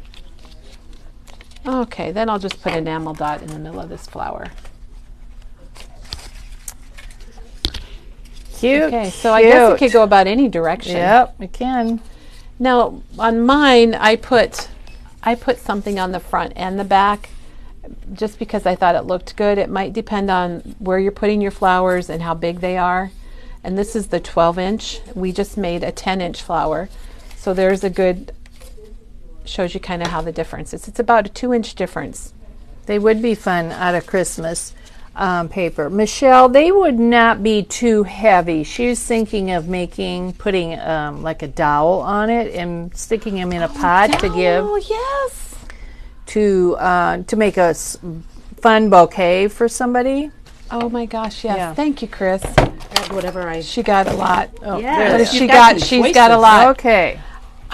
Okay, then I'll just put an enamel dot in the middle of this flower. Cute. Okay, so I guess it could go about any direction. Yep, it can. Now on mine, I put something on the front and the back, just because I thought it looked good. It might depend on where you're putting your flowers and how big they are. And this is the 12-inch. We just made a 10-inch flower, so there's a good. Shows you kind of how the difference is. It's about a 2-inch difference. They would be fun out of Christmas paper. Michelle, they would not be too heavy. She was thinking of putting like a dowel on it and sticking them in a pot to give. Oh yes. To make a fun bouquet for somebody. Oh my gosh, yes. Yeah. Thank you, Chris. Whatever She got a lot. Oh, yeah. She's got a lot. Okay.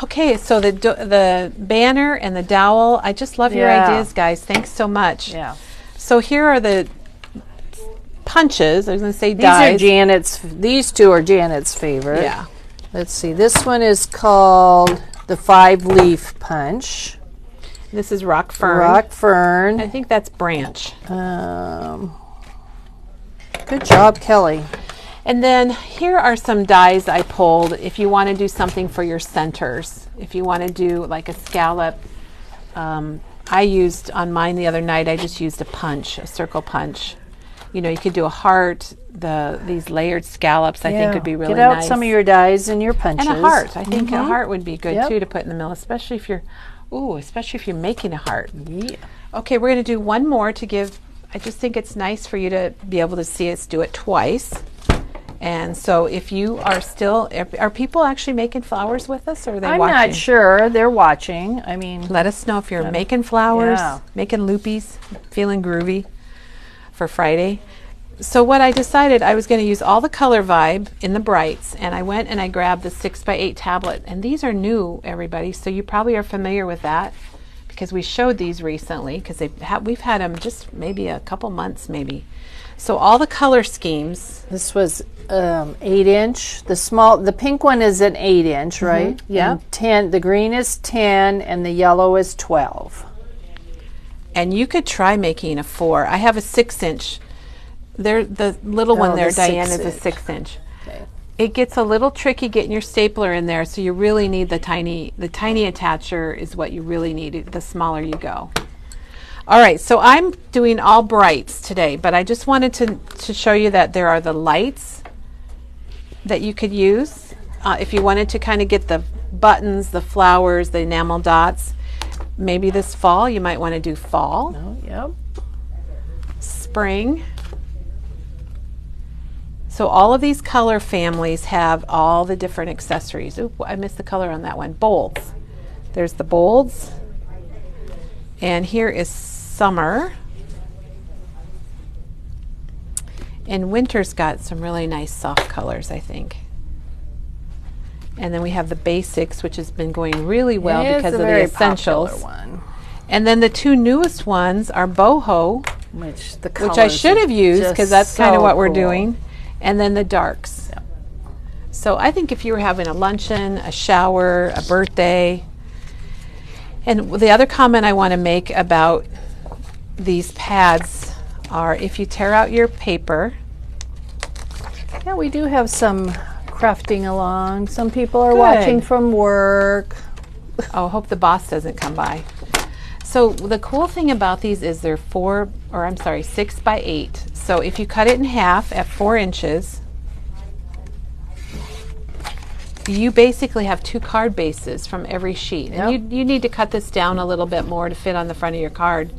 Okay, so the banner and the dowel. I just love your ideas, guys. Thanks so much. Yeah. So here are the punches. I was going to say These dies. are Janet's. These 2 are Janet's favorite. Yeah. Let's see. This one is called the 5-leaf punch. This is rock fern. Rock fern. I think that's branch. Good job, Kelly. And then here are some dies I pulled if you want to do something for your centers. If you want to do like a scallop. I used on mine the other night, I just used a circle punch. You know, you could do a heart, these layered scallops I think would be really nice. Get out some of your dies and your punches. And a heart. I think a heart would be good too to put in the middle, especially if you're making a heart. Yeah. Okay, we're going to do one more to give. I just think it's nice for you to be able to see us do it twice. And so if you are are people actually making flowers with us, or are they watching? I'm not sure. They're watching. I mean, let us know if you're making flowers, making loopies, feeling groovy for Friday. So what I decided, I was going to use all the Color Vibe in the Brights, and I went and I grabbed the 6x8 tablet. And these are new, everybody, so you probably are familiar with that because we showed these recently because we've had them just maybe a couple months maybe. So all the color schemes. This was 8-inch. The pink one is an 8-inch, right? Yeah. And 10. The green is 10, and the yellow is 12. And you could try making a 4. I have a 6-inch. The little one there, Diane, is a 6-inch. Okay. It gets a little tricky getting your stapler in there, so you really need the tiny attacher is what you really need, the smaller you go. All right, so I'm doing all brights today, but I just wanted to show you that there are the lights, that you could use if you wanted to kind of get the buttons, the flowers, the enamel dots. Maybe this fall you might want to do fall, Oh, yep. spring. So all of these color families have all the different accessories. Oop, I missed the color on that one. Bolds. There's the bolds. And here is summer. And winter's got some really nice soft colors, I think. And then we have the basics, which has been going really well It's because a of the very essentials. popular one, And then the two newest ones are boho, which the which I should have used because that's kind of what we're cool. doing, and then the darks. Yep. So I think if you were having a luncheon, a shower, a birthday, and the other comment I want to make about these pads are if you tear out your paper. Yeah, we do have some crafting along. Some people are Good. watching from work. Oh, hope the boss doesn't come by. So the cool thing about these is they're 6 by 8. So if you cut it in half at 4 inches, you basically have 2 card bases from every sheet. Yep. And you need to cut this down a little bit more to fit on the front of your card.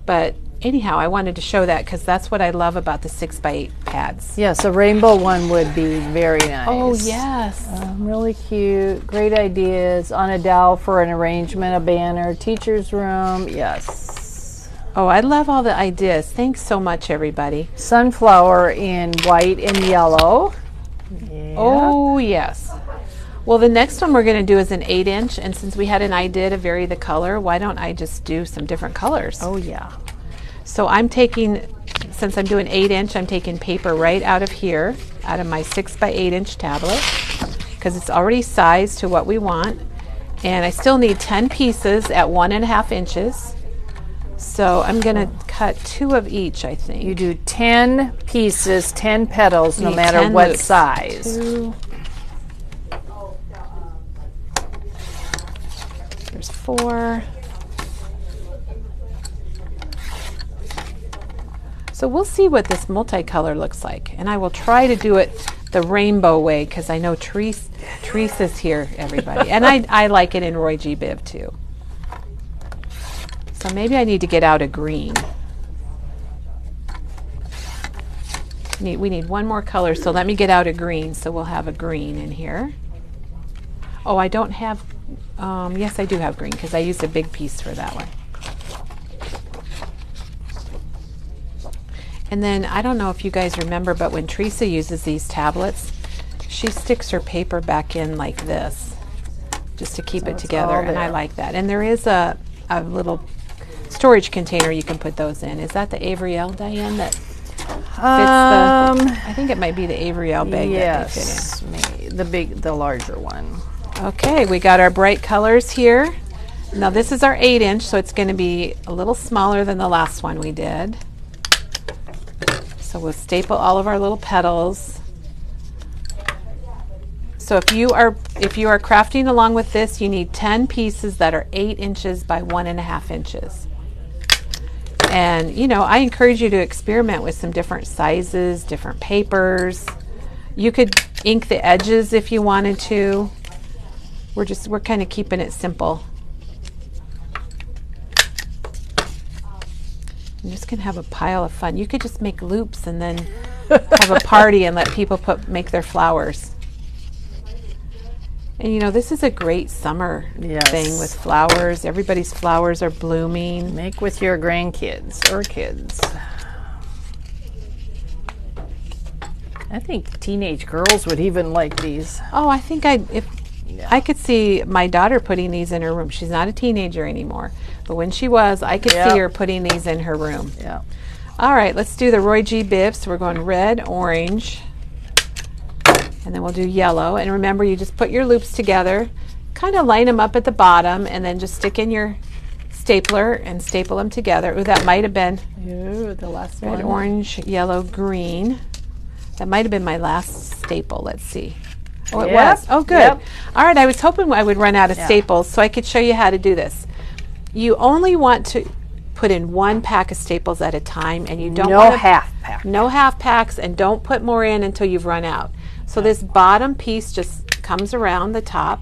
But anyhow, I wanted to show that because that's what I love about the 6 by 8 pads. Yes, a rainbow one would be very nice. Oh, yes. Really cute. Great ideas. On a dowel for an arrangement, a banner, teacher's room. Yes. Oh, I love all the ideas. Thanks so much, everybody. Sunflower in white and yellow. Yeah. Oh, yes. Well, the next one we're going to do is an 8-inch, and since we had an idea to vary the color, why don't I just do some different colors? Oh, yeah. So I'm taking, since I'm doing 8-inch, I'm taking paper right out of here, out of my 6 by 8-inch tablet, because it's already sized to what we want. And I still need 10 pieces at 1.5 inches. So I'm going to cut 2 of each, I think. You do 10 pieces, 10 petals, no Need matter 10 what loops. size. 2. There's 4. So we'll see what this multicolor looks like, and I will try to do it the rainbow way because I know Teresa's here, everybody, and I like it in Roy G. Biv too. So maybe I need to get out a green. We need one more color, so let me get out a green. So we'll have a green in here. Oh, I don't have. Yes, I do have green because I used a big piece for that one. And then I don't know if you guys remember, but when Teresa uses these tablets, she sticks her paper back in like this, just to keep it it's together, all and I there. like that. And there is a little storage container you can put those in. Is that the Avriel, Diane, that fits I think it might be the Avriel bag that they fit in. yes, the larger one. Okay, we got our bright colors here. Now this is our 8-inch, so it's going to be a little smaller than the last one we did. So we'll staple all of our little petals. So if you are crafting along with this, you need 10 pieces that are 8 inches by 1.5 inches. And you know, I encourage you to experiment with some different sizes, different papers. You could ink the edges if you wanted to. We're kind of keeping it simple. I'm just gonna have a pile of fun. You could just make loops and then have a party and let people make their flowers. And you know, this is a great summer Yes. thing with flowers. Everybody's flowers are blooming. Make with your grandkids or kids. I think teenage girls would even like these. Oh, I think I could see my daughter putting these in her room. She's not a teenager anymore, but when she was, I could Yep. see her putting these in her room. Yeah. All right, let's do the Roy G. Biv. So we're going red, orange, and then we'll do yellow. And remember, you just put your loops together, kind of line them up at the bottom, and then just stick in your stapler and staple them together. Ooh, that might have been Ooh, the last red, one. orange, yellow, green. That might have been my last staple. Let's see. Oh, it Yep, was. Oh, good. yep. All right, I was hoping I would run out of Yeah. staples so I could show you how to do this. You only want to put in 1 pack of staples at a time, and you don't No want half pack. no half packs, and don't put more in until you've run out. So this bottom piece just comes around the top,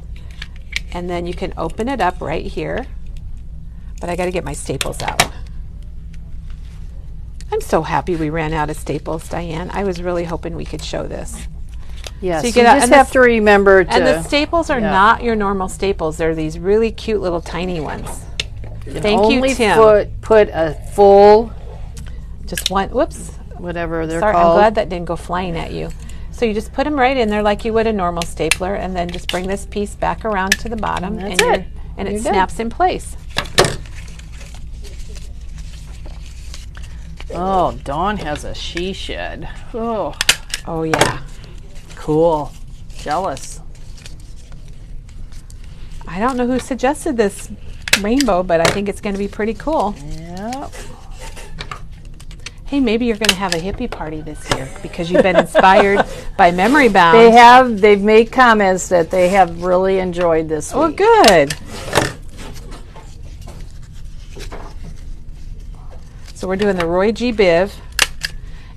and then you can open it up right here. But I got to get my staples out. I'm so happy we ran out of staples, Diane. I was really hoping we could show this. Yes, So you just have to remember to... And the staples are not your normal staples. They're these really cute little tiny ones. Thank you, Tim. Put a full... Just one, whoops. Whatever they're Sorry, called. I'm glad that didn't go flying at you. So you just put them right in there like you would a normal stapler, and then just bring this piece back around to the bottom, And and it You're snaps in place. Oh, Dawn has a she shed. Oh, Oh yeah. cool. Jealous. I don't know who suggested this rainbow, but I think it's going to be pretty cool. Yep. Hey, maybe you're going to have a hippie party this year because you've been inspired by Memory Bound. They've made comments that they have really enjoyed this Oh, week. good. So we're doing the Roy G. Biv.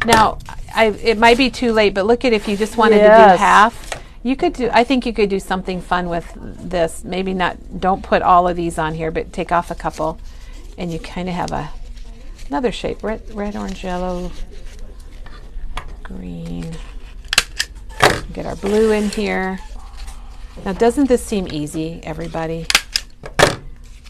Now, it might be too late, but look at if you just wanted to do half. You could do. I think you could do something fun with this. Maybe not. Don't put all of these on here, but take off a couple, and you kind of have another shape: red, orange, yellow, green. Get our blue in here. Now, doesn't this seem easy, everybody?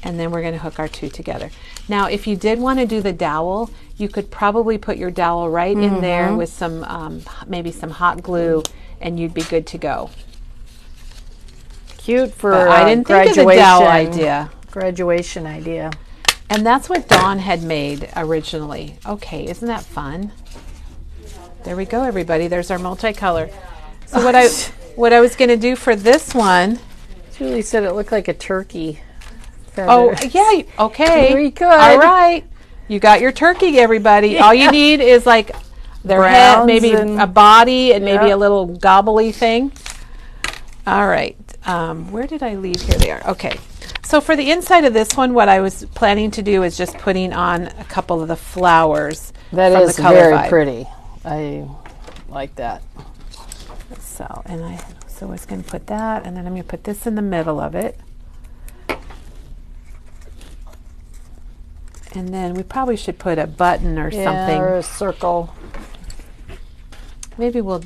And then we're going to hook our two together. Now, if you did want to do the dowel, you could probably put your dowel right in there with some, maybe some hot glue, and you'd be good to go. Cute for But I didn't think of the dowel idea. Graduation idea. And that's what Dawn had made originally. Okay, isn't that fun? There we go, everybody. There's our multicolor. So what I was going to do for this one. Julie said it looked like a turkey. Oh, yeah. Okay. Very good. All right. You got your turkey, everybody. All you need is like their head, Browns maybe and- a body, and maybe Yeah. a little gobbly thing. All right. Where did I leave? Here they are. Okay. So for the inside of this one, what I was planning to do is just putting on a couple of the flowers. That from is the color very vibe. pretty. I like that. So I was going to put that, and then I'm going to put this in the middle of it. And then we probably should put a button or something. Or a circle. Maybe we'll.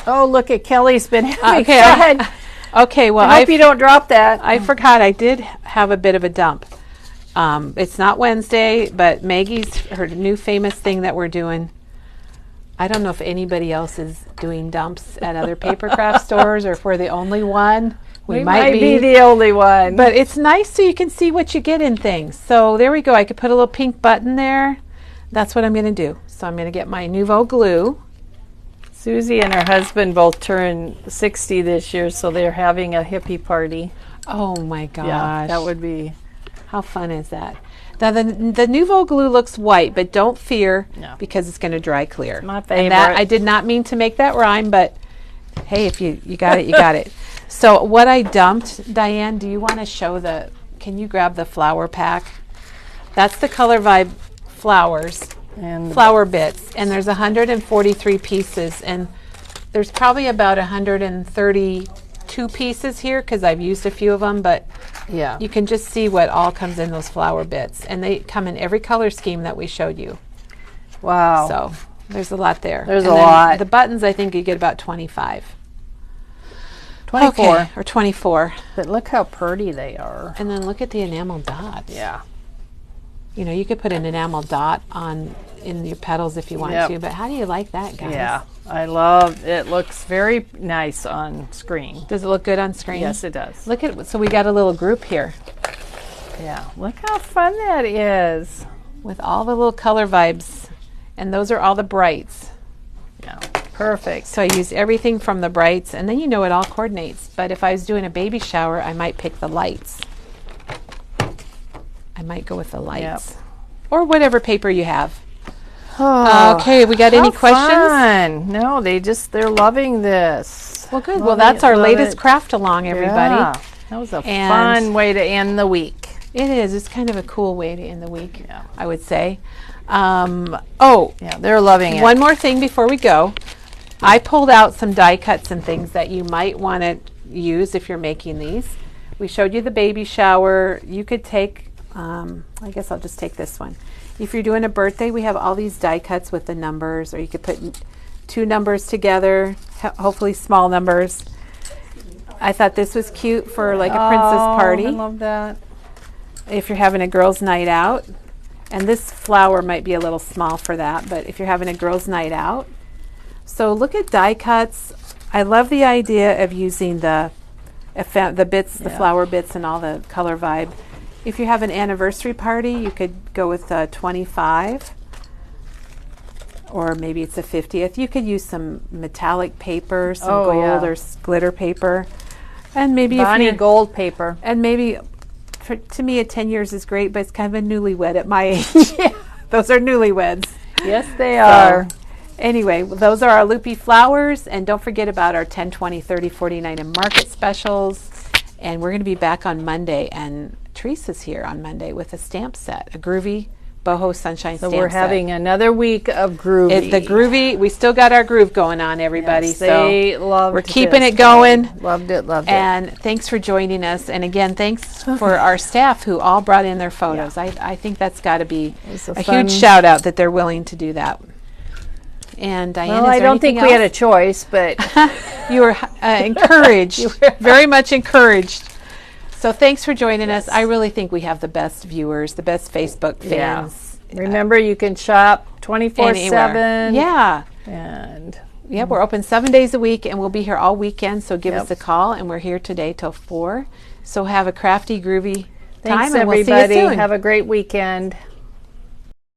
Oh, look at Kelly's been having Okay. fun. Okay. Well, I hope you don't drop that. I forgot. I did have a bit of a dump. It's not Wednesday, but Maggie's her new famous thing that we're doing. I don't know if anybody else is doing dumps at other paper craft stores, or if we're the only one. We might be the only one. But it's nice so you can see what you get in things. So there we go. I could put a little pink button there. That's what I'm going to do. So I'm going to get my Nouveau glue. Susie and her husband both turned 60 this year, so they're having a hippie party. Oh my gosh. Yeah, that would be... How fun is that? Now the Nouveau glue looks white, but don't fear because it's going to dry clear. My favorite. And that, I did not mean to make that rhyme, but hey, if you got it, you got it. So what I dumped, Diane, do you want to show can you grab the flower pack? That's the Color Vibe flowers, And flower bits, and there's 143 pieces, and there's probably about 132 pieces here because I've used a few of them, but yeah. you can just see what all comes in those flower bits, and they come in every color scheme that we showed you. Wow. So there's a lot there. There's And a then lot. The buttons, I think you get about 25. 24. Okay, or 24. But look how pretty they are. And then look at the enamel dots. Yeah. You know, you could put an enamel dot in your petals if you want Yep. to, but how do you like that, guys? Yeah. I love it. Looks very nice on screen. Does it look good on screen? Yes, it does. Look at, so we got a little group here Yeah. Look how fun that is. with all the little color vibes, and those are all the brights. Yeah. Perfect. So I used everything from the brights, and then you know it all coordinates. But if I was doing a baby shower, I might pick the lights. I might go with the lights. Or whatever paper you have. Oh, Okay, we got any how questions? fun. No, they're loving this. Well, good. Love Well, that's it, our love latest it. craft along, everybody. Yeah. That was a And- fun way to end the week. It is. It's kind of a cool way to end the week, Yeah. I would say. Yeah, they're loving it. One more thing before we go. I pulled out some die cuts and things that you might want to use if you're making these. We showed you the baby shower. You could take, I guess I'll just take this one. If you're doing a birthday, we have all these die cuts with the numbers, or you could put 2 numbers together, hopefully small numbers. I thought this was cute for like a princess party. I love that. If you're having a girls' night out. And this flower might be a little small for that, but if you're having a girls' night out. So look at die cuts. I love the idea of using the bits, the flower bits, and all the color vibe. If you have an anniversary party, you could go with 25, or maybe it's a 50th. You could use some metallic paper, some gold or glitter paper, and maybe Bonnie gold paper. And maybe, to me, 10 years is great, but it's kind of a newlywed at my age. Those are newlyweds. Yes, they are. Anyway, those are our Loopy flowers, and don't forget about our 10, 20, 30, 49 and market specials. And we're going to be back on Monday, and Teresa's here on Monday with a stamp set, a groovy boho sunshine stamp set. So we're having another week of groovy. The groovy, we still got our groove going on, everybody. Yes, they loved we're keeping this it going. Loved it. And thanks for joining us. And again, thanks for our staff who all brought in their photos. I think that's got to be a huge shout out that they're willing to do that. And Diane, well, I don't think we had a choice, but you were encouraged, very much encouraged. So thanks for joining us. I really think we have the best viewers, the best Facebook fans. Remember, you can shop 24/7. Yeah. And we're open 7 days a week, and we'll be here all weekend. So give us a call, and we're here today till 4. So have a crafty, groovy time, thanks, and everybody. We'll see you soon. Have a great weekend.